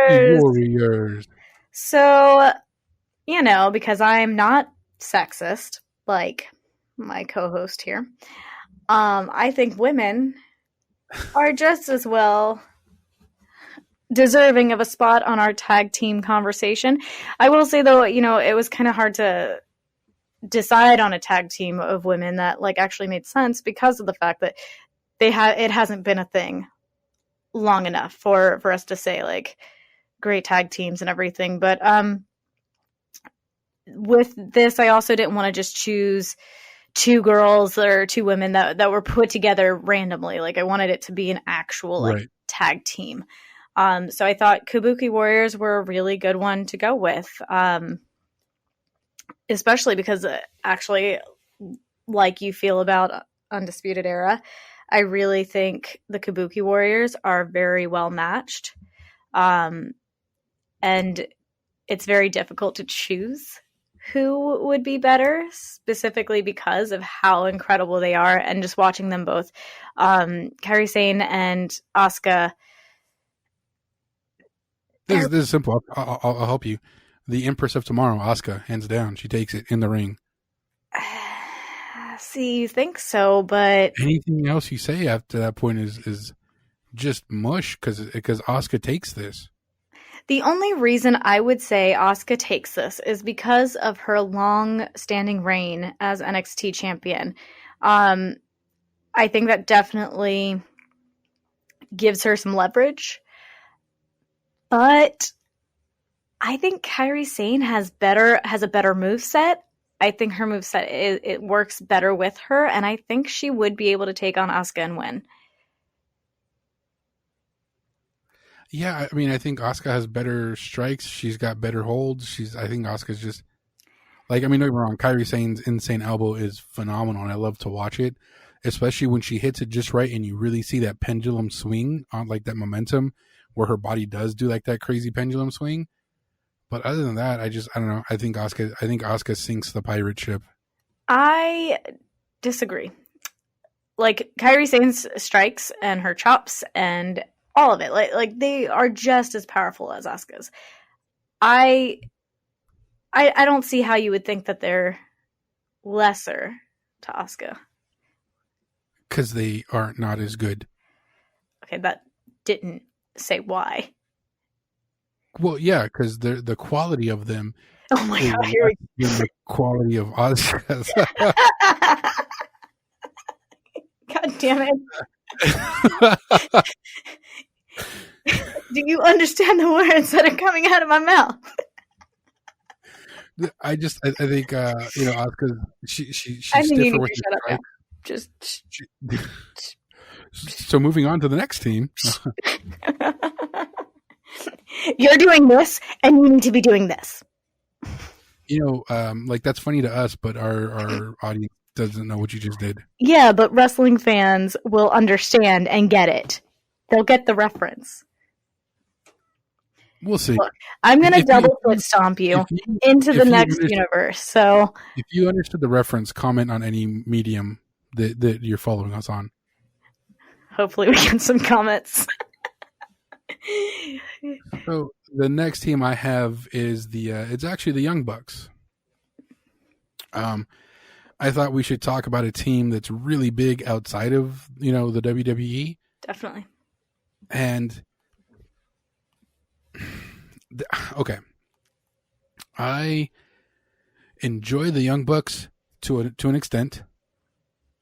The Kabuki Warriors. So, because I'm not sexist, like my co-host here, I think women are just as well deserving of a spot on our tag team conversation. I will say, though, it was kind of hard to decide on a tag team of women that actually made sense because of the fact that it hasn't been a thing long enough for us to say great tag teams and everything. But with this, I also didn't want to just choose two girls or two women that were put together randomly. I wanted it to be an actual tag team. So I thought Kabuki Warriors were a really good one to go with, especially because actually, like you feel about Undisputed Era, I really think the Kabuki Warriors are very well matched. And it's very difficult to choose who would be better, specifically because of how incredible they are, and just watching them both. Kairi Sane and Asuka. This is simple. I'll help you. The Empress of Tomorrow, Asuka, hands down. She takes it in the ring. See, you think so, but anything else you say after that point is just mush, because Asuka takes this. The only reason I would say Asuka takes this is because of her long-standing reign as NXT champion. I think that definitely gives her some leverage. But I think Kairi Sane has a better moveset. I think her moveset it works better with her, and I think she would be able to take on Asuka and win. Yeah, I mean, I think Asuka has better strikes. She's got better holds. I think Asuka's just don't get me wrong. Kairi Sane's insane elbow is phenomenal, and I love to watch it, especially when she hits it just right, and you really see that pendulum swing on that momentum where her body does do that crazy pendulum swing. But other than that, I don't know. I think Asuka sinks the pirate ship. I disagree. Kairi Sane's strikes and her chops and all of it, they are just as powerful as Asuka's. I don't see how you would think that they're lesser to Asuka. Because they are not as good. Okay, that didn't say why. Well, yeah, because the quality of them. Oh my god! Here we go. The quality of Asuka. God damn it! Do you understand the words that are coming out of my mouth? I think Asuka's she's I think you stiffer need with to the shut up now. strike. Just So moving on to the next team. you're doing this, and you need to be doing this. Like that's funny to us, but our audience doesn't know what you just did. Yeah, but wrestling fans will understand and get it. They'll get the reference. We'll see. Look, I'm going to double foot stomp you into the next universe. So, if you understood the reference, comment on any medium that you're following us on. Hopefully, we get some comments. So the next team I have is it's actually the Young Bucks. I thought we should talk about a team that's really big outside of the WWE. Definitely. And okay, I enjoy the Young Bucks to an extent.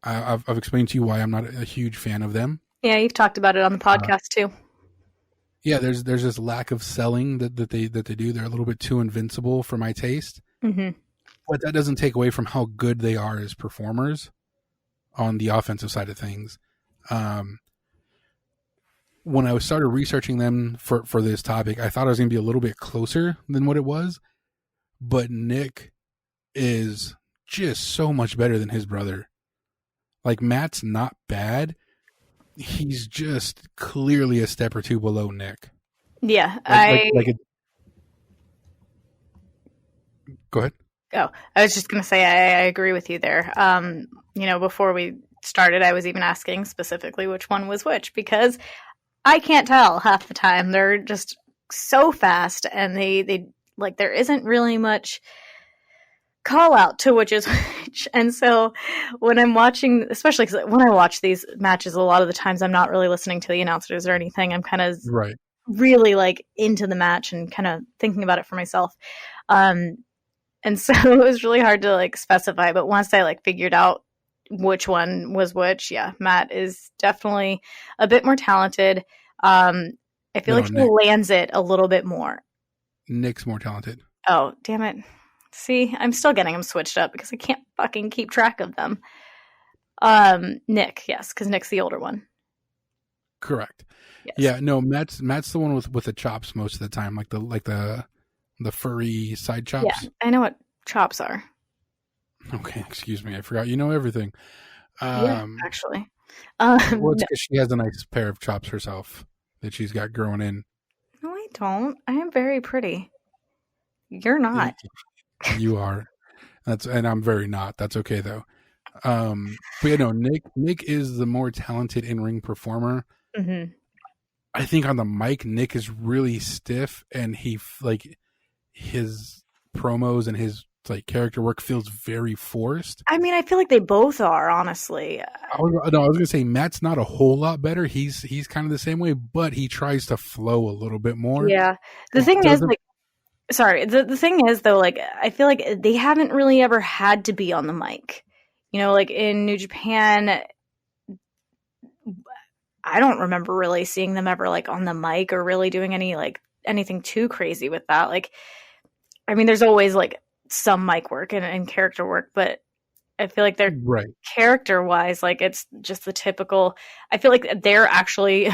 I've explained to you why I'm not a huge fan of them. Yeah, you've talked about it on the podcast too. Yeah, there's this lack of selling that they do. They're a little bit too invincible for my taste. Mm-hmm. But that doesn't take away from how good they are as performers on the offensive side of things. When I started researching them for this topic, I thought I was going to be a little bit closer than what it was. But Nick is just so much better than his brother. Like, Matt's not bad. He's just clearly a step or two below Nick. Yeah, Go ahead. Oh, I was just going to say I agree with you there. Before we started, I was even asking specifically which one was which, because I can't tell half the time. They're just so fast, and they like there isn't really much call out to which is which. And so when I'm watching, especially because when I watch these matches, a lot of the times I'm not really listening to the announcers or anything. I'm kind of really like into the match and kind of thinking about it for myself. And so it was really hard to like specify, but once I like figured out which one was which, yeah, Matt is definitely a bit more talented. I feel like he lands it a little bit more. Nick's more talented. Oh, damn it. See, I'm still getting them switched up because I can't fucking keep track of them. Nick, yes, because Nick's the older one. Correct. Yes. Yeah, no, Matt's the one with the chops most of the time, like the furry side chops. Yeah, I know what chops are. Okay, excuse me, I forgot. You know everything. Yeah, actually. Well, it's because she has a nice pair of chops herself that she's got growing in. No, I don't. I am very pretty. You're not. You are. And I'm very not. That's okay though. But Nick is the more talented in-ring performer. Mm-hmm. I think on the mic, Nick is really stiff, and he like his promos and his like character work feels very forced. I mean, I feel like they both are, honestly. I was gonna say Matt's not a whole lot better. He's kind of the same way, but he tries to flow a little bit more. Yeah. The thing is, like, sorry. The thing is, though, like, I feel like they haven't really ever had to be on the mic. Like in New Japan, I don't remember really seeing them ever like on the mic or really doing anything too crazy with that. Like, I mean, there's always like some mic work and character work, but I feel like they're character wise, like it's just the typical. I feel like they're actually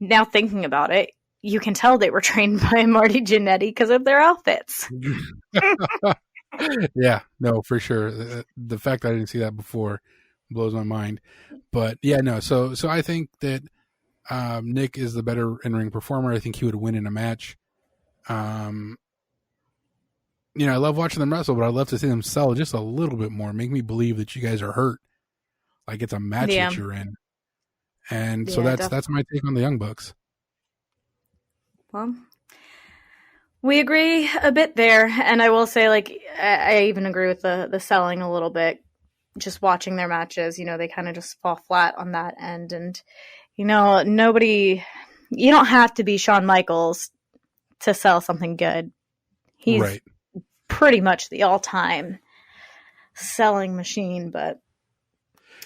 now thinking about it. You can tell they were trained by Marty Jannetty because of their outfits. Yeah, no, for sure. The fact that I didn't see that before blows my mind. But yeah, no. So I think that Nick is the better in-ring performer. I think he would win in a match. I love watching them wrestle, but I'd love to see them sell just a little bit more. Make me believe that you guys are hurt, like it's a match that you're in. And so that's my take on the Young Bucks. Well, we agree a bit there, and I will say, like, I even agree with the selling a little bit. Just watching their matches, they kind of just fall flat on that end, and nobody. You don't have to be Shawn Michaels to sell something good. He's pretty much the all-time selling machine, but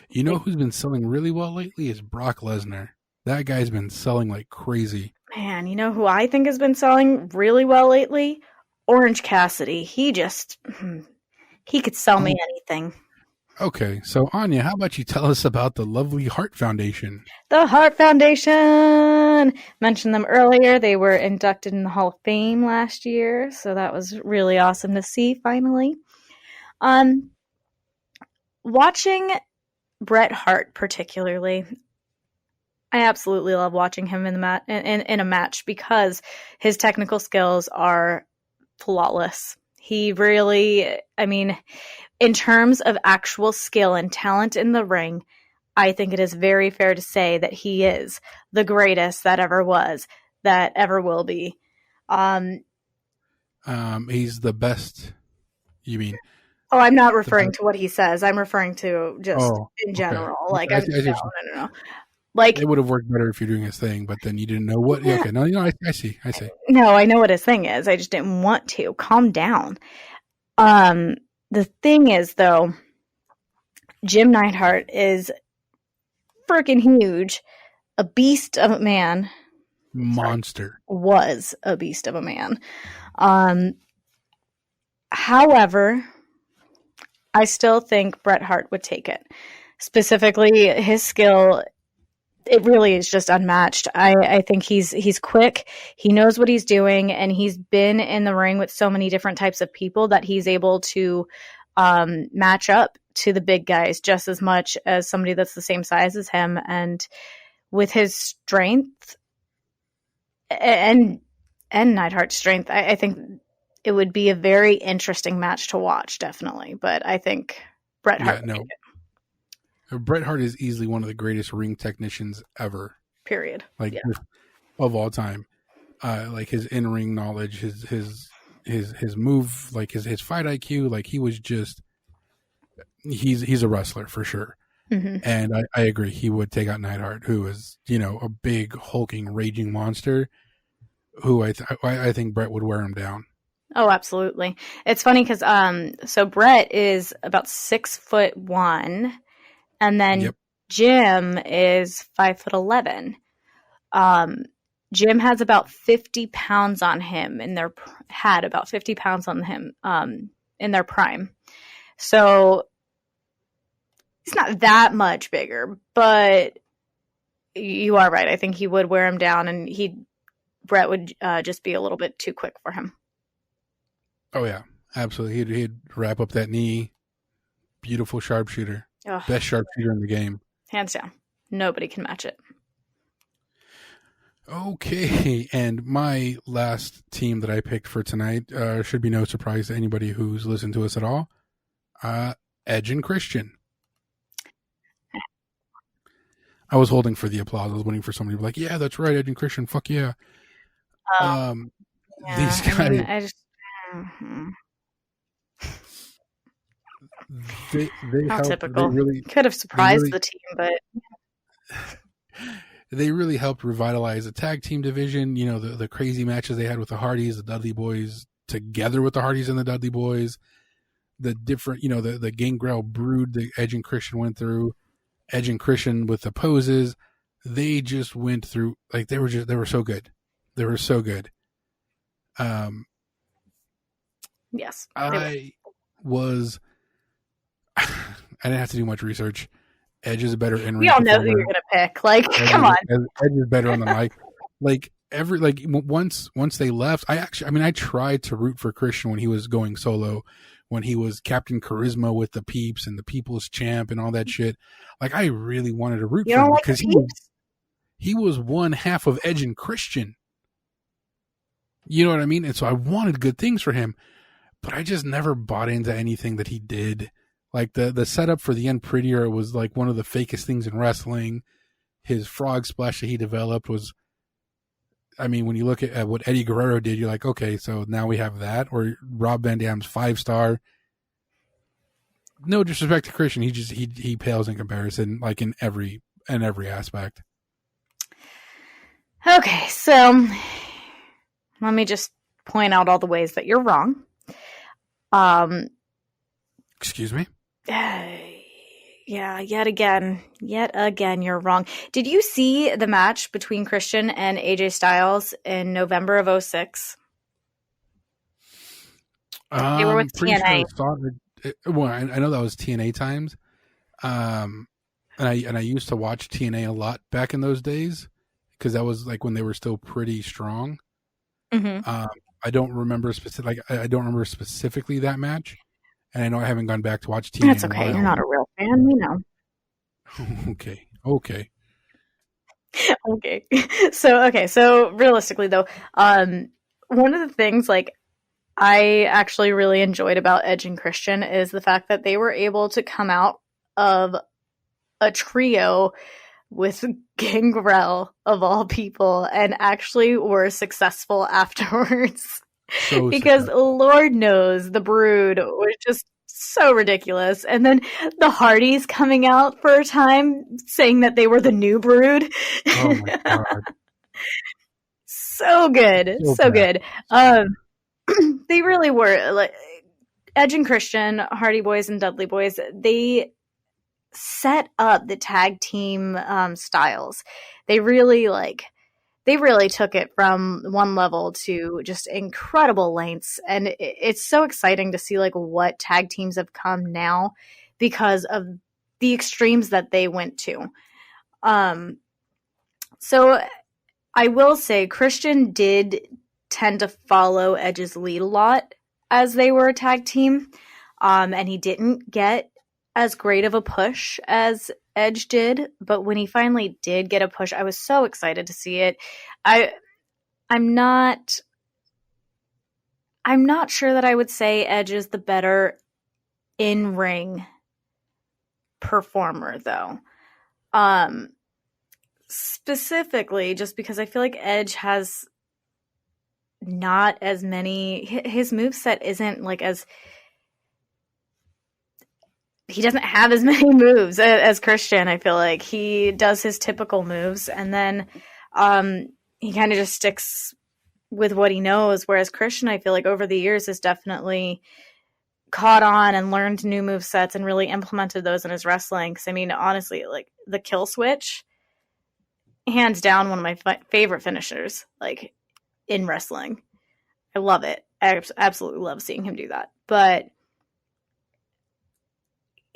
You know who's been selling really well lately is Brock Lesnar. That guy's been selling like crazy. Man, you know who I think has been selling really well lately? Orange Cassidy. He could sell me anything. Okay, so Anya, how about you tell us about the lovely Heart Foundation? The Heart Foundation! Mentioned them earlier. They were inducted in the Hall of Fame last year, so that was really awesome to see finally. Watching Bret Hart particularly, I absolutely love watching him in a match because his technical skills are flawless. He really, in terms of actual skill and talent in the ring, I think it is very fair to say that he is the greatest that ever was, that ever will be. He's the best. You mean? Oh, I'm not referring to what he says. I'm referring to just in general. Okay. Like, no. Like, it would have worked better if you're doing his thing, but then you didn't know what. Yeah. Okay, no, I see. No, I know what his thing is. I just didn't want to. Calm down. The thing is, though, Jim Neidhart is freaking huge, a beast of a man. Monster. Was a beast of a man. However, I still think Bret Hart would take it. Specifically, his skill, it really is just unmatched. I think he's quick. He knows what he's doing, and he's been in the ring with so many different types of people that he's able to match up to the big guys just as much as somebody that's the same size as him. And with his strength and Neidhart's strength, I think it would be a very interesting match to watch, definitely. But I think Bret Hart would take it. Bret Hart is easily one of the greatest ring technicians ever. Period. Of all time. Like his in-ring knowledge, his move, like his fight IQ, like he was just he's a wrestler for sure. Mm-hmm. And I agree, he would take out Neidhart, who is, a big hulking raging monster who I think Bret would wear him down. Oh, absolutely. It's funny because so Bret is about 6'1", and then Jim is 5'11". Jim has about 50 pounds on him had about 50 pounds on him in their prime. So he's not that much bigger, but you are right. I think he would wear him down, and Bret would just be a little bit too quick for him. Oh yeah, absolutely. He'd wrap up that knee. Beautiful sharpshooter. Ugh. Best sharpshooter in the game. Hands down. Nobody can match it. Okay, and my last team that I picked for tonight should be no surprise to anybody who's listened to us at all. Edge and Christian. I was holding for the applause. I was waiting for somebody to be like, yeah, that's right, Edge and Christian, fuck yeah. Yeah, these guys... I just... They How helped, typical. They really, could have surprised the team, but... They really helped revitalize the tag team division. The crazy matches they had with the Hardys, the Dudley Boys, together with the Hardys and the Dudley Boys. The different, the Gangrel brood that Edge and Christian went through. Edge and Christian with the poses. They just went through, like, they were so good. They were so good. Yes. I didn't have to do much research. Edge is a better in-ring. We all know who you're going to pick. Like, come on. Edge is better on the mic. Once they left, I tried to root for Christian when he was going solo, when he was Captain Charisma with the Peeps and the People's Champ and all that shit. Like, I really wanted to root for him because he was one half of Edge and Christian. You know what I mean? And so I wanted good things for him, but I just never bought into anything that he did. Like the setup for the End Prettier was like one of the fakest things in wrestling. His frog splash that he developed was, when you look at what Eddie Guerrero did, you're like, okay, so now we have that. Or Rob Van Dam's 5-star. No disrespect to Christian, he pales in comparison, like in every aspect. Okay, so let me just point out all the ways that you're wrong. Excuse me? Yeah, yet again, you're wrong. Did you see the match between Christian and AJ Styles in November of 06? They were with Pretty sure I TNA. saw it. Well, I know that was TNA times. And I used to watch TNA a lot back in those days because that was like when they were still pretty strong. Mm-hmm. I don't remember I don't remember specifically that match, and I know I haven't gone back to watch TNA That's in a okay. while. You're not a real fan. We know. Okay. Okay. So realistically though, one of the things like I actually really enjoyed about Edge and Christian is the fact that they were able to come out of a trio with Gangrel of all people and actually were successful afterwards. So because successful. Lord knows the Brood was just so ridiculous. And then the Hardys coming out for a time saying that they were the new Brood. Oh my god. So good. So bad. good. They really were. Like Edge and Christian, Hardy Boys and Dudley Boys, they set up the tag team styles. They really took it from one level to just incredible lengths, and it's so exciting to see like what tag teams have come now because of the extremes that they went to. So I will say Christian did tend to follow Edge's lead a lot as they were a tag team, and he didn't get as great of a push as Edge did, but when he finally did get a push, I was so excited to see it. I'm not sure that I would say Edge is the better in-ring performer though. Specifically just because I feel like Edge has not as many, his moveset isn't like as, he doesn't have as many moves as Christian. I feel like he does his typical moves and then he kind of just sticks with what he knows. Whereas Christian, I feel like over the years has definitely caught on and learned new move sets and really implemented those in his wrestling. Because I mean, honestly, like the kill switch, hands down, one of my favorite finishers, like in wrestling. I love it. I absolutely love seeing him do that. But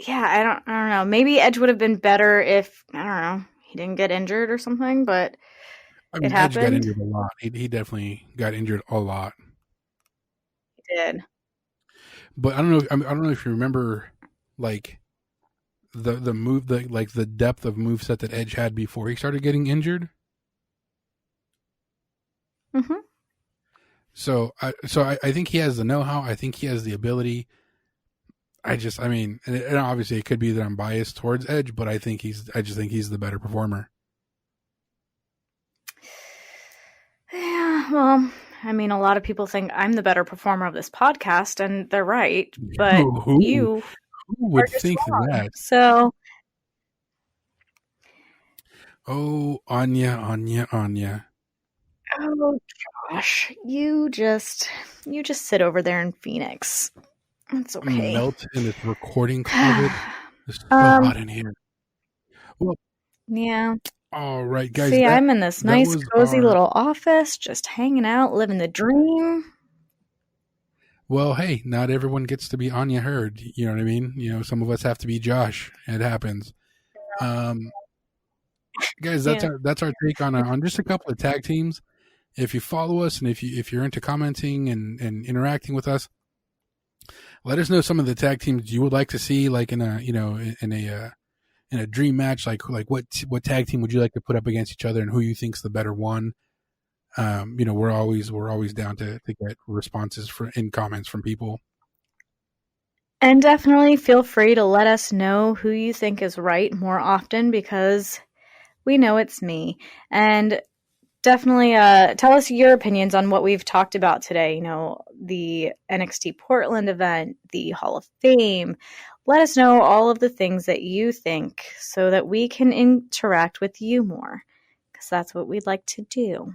yeah, I don't know. Maybe Edge would have been better if, I don't know, he didn't get injured or something, but I mean, it Edge got happened. injured a lot. He definitely got injured a lot. He did. But I don't know if you remember, like the move, the depth of moveset that Edge had before he started getting injured. Mm-hmm. So I think he has the know-how. I think he has the ability. And obviously it could be that I'm biased towards Edge, but I just think he's the better performer. Yeah, well, I mean, a lot of people think I'm the better performer of this podcast, and they're right. But Who would think wrong. that? So, Oh, Anya. oh gosh, you just sit over there in Phoenix. It's okay. Melt in this recording closet. It's so hot in here. Well, yeah. All right, guys. See, I'm in this nice, cozy little office, just hanging out, living the dream. Well, hey, not everyone gets to be Anya Hurd. You know what I mean? You know, some of us have to be Josh. It happens. Guys, that's our take on just a couple of tag teams. If you follow us and if you're into commenting and interacting with us, let us know some of the tag teams you would like to see, like in a dream match. Like what tag team would you like to put up against each other, and who you think's the better one. We're always down to get responses in comments from people. And definitely feel free to let us know who you think is right more often, because we know it's me. And definitely tell us your opinions on what we've talked about today. You know, the NXT Portland event, the Hall of Fame. Let us know all of the things that you think so that we can interact with you more, because that's what we'd like to do.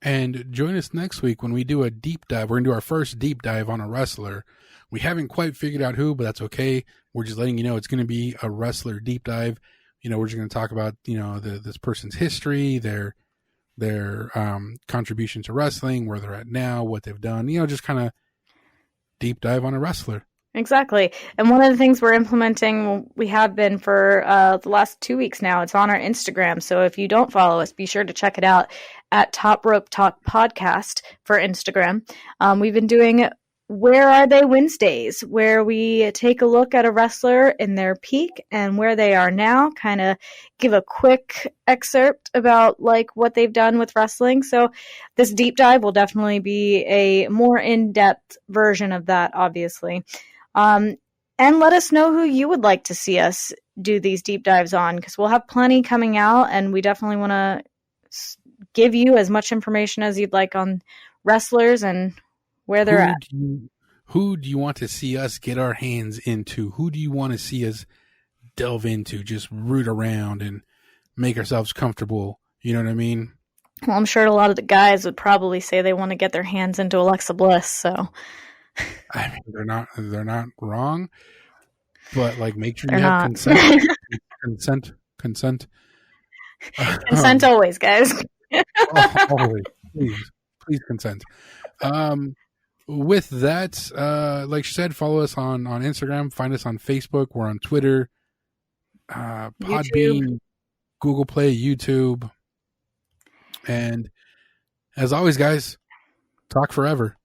And join us next week when we do a deep dive. We're going to do our first deep dive on a wrestler. We haven't quite figured out who, but that's okay. we're just letting you know it's going to be a wrestler deep dive. We're just going to talk about, this person's history, their contribution to wrestling, where they're at now, what they've done, just kind of deep dive on a wrestler. Exactly. And one of the things we're implementing, we have been for the last 2 weeks now, it's on our Instagram. So if you don't follow us, be sure to check it out at Top Rope Talk Podcast for Instagram. We've been doing Where Are They Wednesdays, where we take a look at a wrestler in their peak and where they are now, kind of give a quick excerpt about like what they've done with wrestling. So this deep dive will definitely be a more in-depth version of that, obviously. And let us know who you would like to see us do these deep dives on, because we'll have plenty coming out, and we definitely want to give you as much information as you'd like on wrestlers and where they're at. Who do you want to see us get our hands into? Who do you want to see us delve into? Just root around and make ourselves comfortable. You know what I mean? Well, I'm sure a lot of the guys would probably say they want to get their hands into Alexa Bliss, so... I mean, they're not wrong, but like, make sure they're you have consent. Consent always, guys. Always, please consent. With that, like she said, follow us on Instagram, find us on Facebook, we're on Twitter, Podbean, Google Play, YouTube, and as always, guys, talk forever.